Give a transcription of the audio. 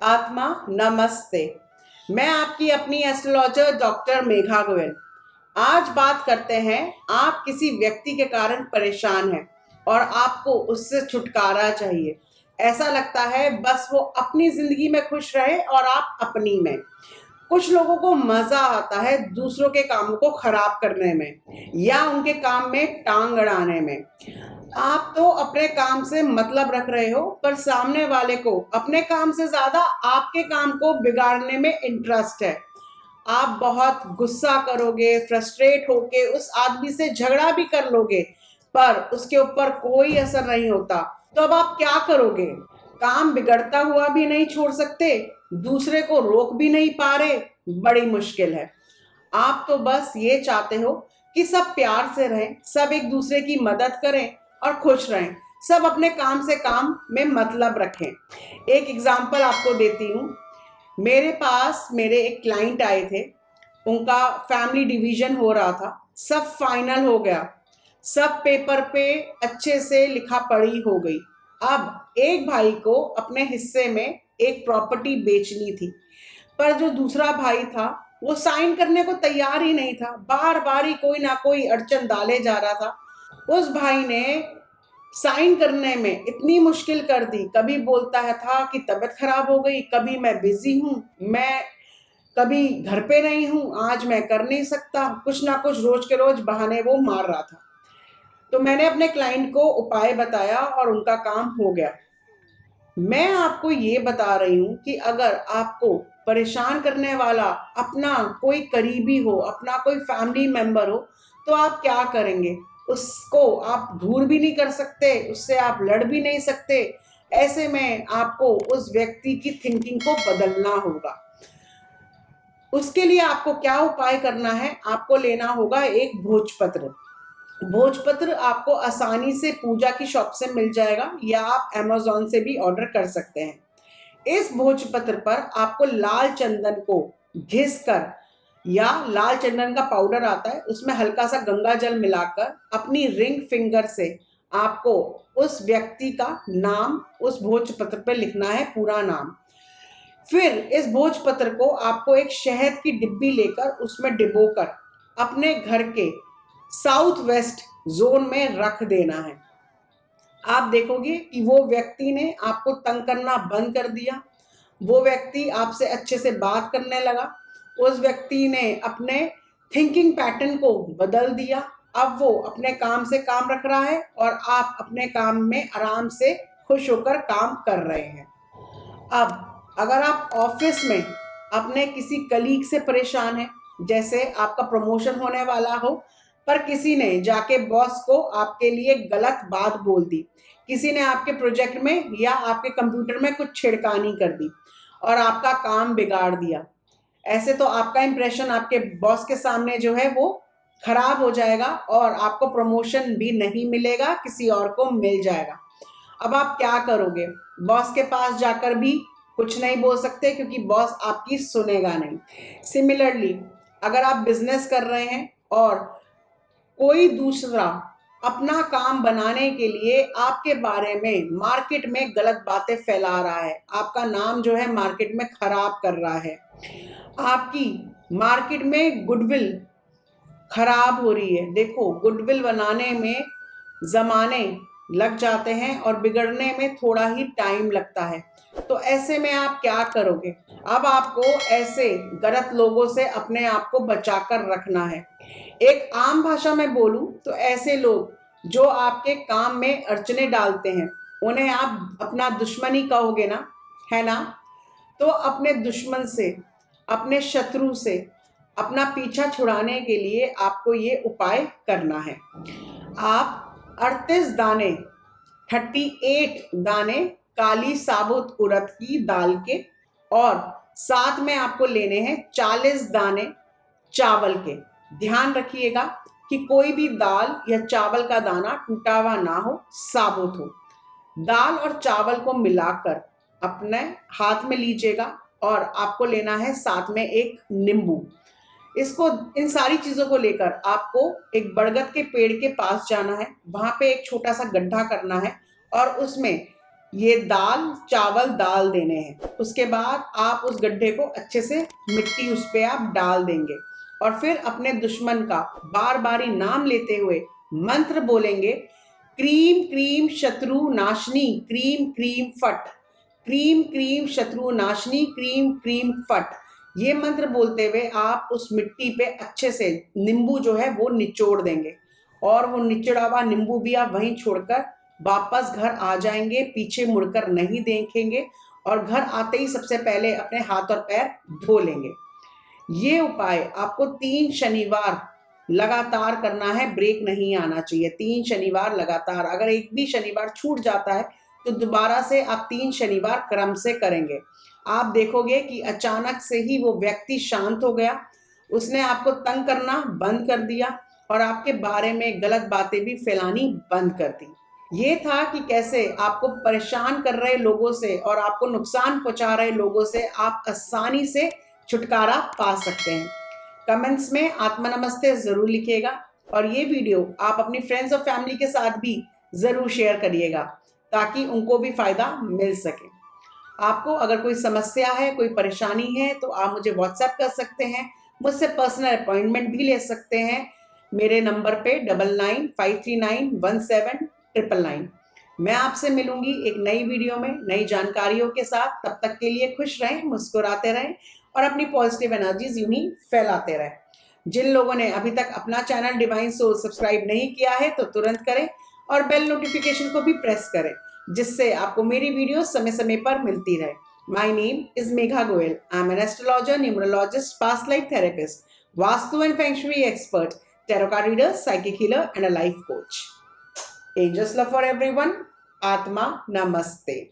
आत्मा नमस्ते। मैं आपकी अपनी एस्ट्रोलॉजर डॉक्टर मेघा गोयल। आज बात करते हैं, आप किसी व्यक्ति के कारण परेशान हैं और आपको उससे छुटकारा चाहिए। ऐसा लगता है बस वो अपनी जिंदगी में खुश रहे और आप अपनी में। कुछ लोगों को मजा आता है दूसरों के कामों को खराब करने में या उनके काम में टांग अड़ाने में। आप तो अपने काम से मतलब रख रहे हो, पर सामने वाले को अपने काम से ज्यादा आपके काम को बिगाड़ने में इंटरेस्ट है। आप बहुत गुस्सा करोगे, फ्रस्ट्रेट होके उस आदमी से झगड़ा भी कर लोगे, पर उसके ऊपर कोई असर नहीं होता। तो अब आप क्या करोगे? काम बिगड़ता हुआ भी नहीं छोड़ सकते, दूसरे को रोक भी नहीं पा रहे। बड़ी मुश्किल है। आप तो बस ये चाहते हो कि सब प्यार से रहें, सब एक दूसरे की मदद करें और खुश रहें, सब अपने काम से काम में मतलब रखें। एक एग्जांपल आपको देती हूँ। मेरे पास मेरे एक क्लाइंट आए थे। उनका फैमिली डिवीजन हो रहा था, सब फाइनल हो गया, सब पेपर पे अच्छे से लिखा पढ़ी हो गई। अब एक भाई को अपने हिस्से में एक प्रॉपर्टी बेचनी थी, पर जो दूसरा भाई था वो साइन करने को तैयार ही नहीं था। बार बार ही कोई ना कोई अड़चन डाले जा रहा था। उस भाई ने साइन करने में इतनी मुश्किल कर दी। कभी बोलता है था कि तबीयत खराब हो गई, कभी मैं बिजी हूँ, मैं कभी घर पे नहीं हूँ, आज मैं कर नहीं सकता। कुछ ना कुछ रोज के रोज बहाने वो मार रहा था। तो मैंने अपने क्लाइंट को उपाय बताया और उनका काम हो गया। मैं आपको ये बता रही हूँ कि अगर आपको परेशान करने वाला अपना कोई करीबी हो, अपना कोई फैमिली मेंबर हो, तो आप क्या करेंगे? उसको आप दूर भी नहीं कर सकते, उससे आप लड़ भी नहीं सकते। ऐसे में आपको उस व्यक्ति की थिंकिंग को बदलना होगा। उसके लिए आपको क्या उपाय करना है? आपको लेना होगा एक भोजपत्र। भोजपत्र आपको आसानी से पूजा की शॉप से मिल जाएगा या आप अमेज़न से भी ऑर्डर कर सकते हैं। इस भोजपत्र पर आपको लाल चंदन को घिस कर, या लाल चंदन का पाउडर आता है, उसमें हल्का सा गंगा जल मिलाकर अपनी रिंग फिंगर से आपको उस व्यक्ति का नाम उस भोजपत्र पर लिखना है, पूरा नाम। फिर इस भोजपत्र को आपको एक शहद की डिब्बी लेकर उसमें डिबोकर अपने घर के साउथ वेस्ट जोन में रख देना है। आप देखोगे कि वो व्यक्ति ने आपको तंग करना बंद कर दिया, वो व्यक्ति आपसे अच्छे से बात करने लगा, उस व्यक्ति ने अपने थिंकिंग पैटर्न को बदल दिया। अब वो अपने काम से काम रख रहा है और आप अपने काम में आराम से खुश होकर काम कर रहे हैं। अब अगर आप ऑफिस में अपने किसी कलीग से परेशान हैं, जैसे आपका प्रमोशन होने वाला हो, पर किसी ने जाके बॉस को आपके लिए गलत बात बोल दी, किसी ने आपके प्रोजेक्ट में या आपके कंप्यूटर में कुछ छेड़खानी कर दी और आपका काम बिगाड़ दिया। ऐसे तो आपका इंप्रेशन आपके बॉस के सामने जो है वो खराब हो जाएगा और आपको प्रमोशन भी नहीं मिलेगा, किसी और को मिल जाएगा। अब आप क्या करोगे? बॉस के पास जाकर भी कुछ नहीं बोल सकते, क्योंकि बॉस आपकी सुनेगा नहीं। सिमिलरली, अगर आप बिजनेस कर रहे हैं और कोई दूसरा अपना काम बनाने के लिए आपके बारे में मार्केट में गलत बातें फैला रहा है, आपका नाम जो है मार्केट में खराब कर रहा है, आपकी मार्केट में गुडविल खराब हो रही है। देखो, गुडविल बनाने में जमाने लग जाते हैं और बिगड़ने में थोड़ा ही टाइम लगता है। तो ऐसे में आप क्या करोगे? अब आपको ऐसे गलत लोगों से अपने आप को बचाकर रखना है। एक आम भाषा में बोलूं तो ऐसे लोग जो आपके काम में अड़चने डालते हैं, उन्हें आप अपना दुश्मन ही कहोगे ना, है ना? तो अपने दुश्मन से, अपने शत्रु से अपना पीछा छुड़ाने के लिए आपको ये उपाय करना है। आप 38 दाने, 38 दाने काली साबुत उड़द की दाल के, और साथ में आपको लेने हैं 40 दाने चावल के। ध्यान रखिएगा कि कोई भी दाल या चावल का दाना टूटा हुआ ना हो, साबुत हो। दाल और चावल को मिलाकर अपने हाथ में लीजिएगा और आपको लेना है साथ में एक नींबू। इसको, इन सारी चीजों को लेकर आपको एक बरगद के पेड़ के पास जाना है, वहां पे एक छोटा सा गड्ढा करना है और उसमें ये दाल चावल दाल देने हैं। उसके बाद आप उस गड्ढे को अच्छे से मिट्टी उस पे आप डाल देंगे और फिर अपने दुश्मन का बार बारी नाम लेते हुए मंत्र बोलेंगे, क्रीम क्रीम शत्रु नाशनी क्रीम क्रीम फट, क्रीम क्रीम शत्रु नाशनी क्रीम क्रीम फट। ये मंत्र बोलते हुए आप उस मिट्टी पे अच्छे से नींबू जो है वो निचोड़ देंगे और वो निचोड़ा हुआ नींबू भी आप वहीं छोड़कर वापस घर आ जाएंगे, पीछे मुड़कर नहीं देखेंगे और घर आते ही सबसे पहले अपने हाथ और पैर धो लेंगे। ये उपाय आपको 3 शनिवार लगातार करना है, ब्रेक नहीं आना चाहिए। 3 शनिवार लगातार, अगर एक भी शनिवार छूट जाता है तो दोबारा से आप 3 शनिवार क्रम से करेंगे। आप देखोगे कि अचानक से ही वो व्यक्ति शांत हो गया, उसने आपको तंग करना बंद कर दिया और आपके बारे में गलत बातें भी फैलानी बंद कर दी। ये था कि कैसे आपको परेशान कर रहे लोगों से और आपको नुकसान पहुंचा रहे लोगों से आप आसानी से छुटकारा पा सकते हैं। कमेंट्स में आत्मा नमस्ते जरूर लिखिएगा और ये वीडियो आप अपनी फ्रेंड्स और फैमिली के साथ भी जरूर शेयर करिएगा ताकि उनको भी फायदा मिल सके। आपको अगर कोई समस्या है, कोई परेशानी है तो आप मुझे व्हाट्सएप कर सकते हैं, मुझसे पर्सनल अपॉइंटमेंट भी ले सकते हैं मेरे नंबर पे 9953917999। मैं आपसे मिलूंगी एक नई वीडियो में नई जानकारियों के साथ। तब तक के लिए खुश रहें, मुस्कुराते रहें और अपनी पॉजिटिव एनर्जीज यूं ही फैलाते रहें। जिन लोगों ने अभी तक अपना चैनल डिवाइन सोल सब्सक्राइब नहीं किया है तो तुरंत करें और बेल नोटिफिकेशन को भी प्रेस करें जिससे आपको मेरी वीडियो समय समय पर मिलती रहे। My name is Megha Goyal. I am an astrologer, numerologist, past life therapist, vastu and feng shui expert, tarot card reader, psychic healer and a life coach. Angels love for everyone. Atma Namaste.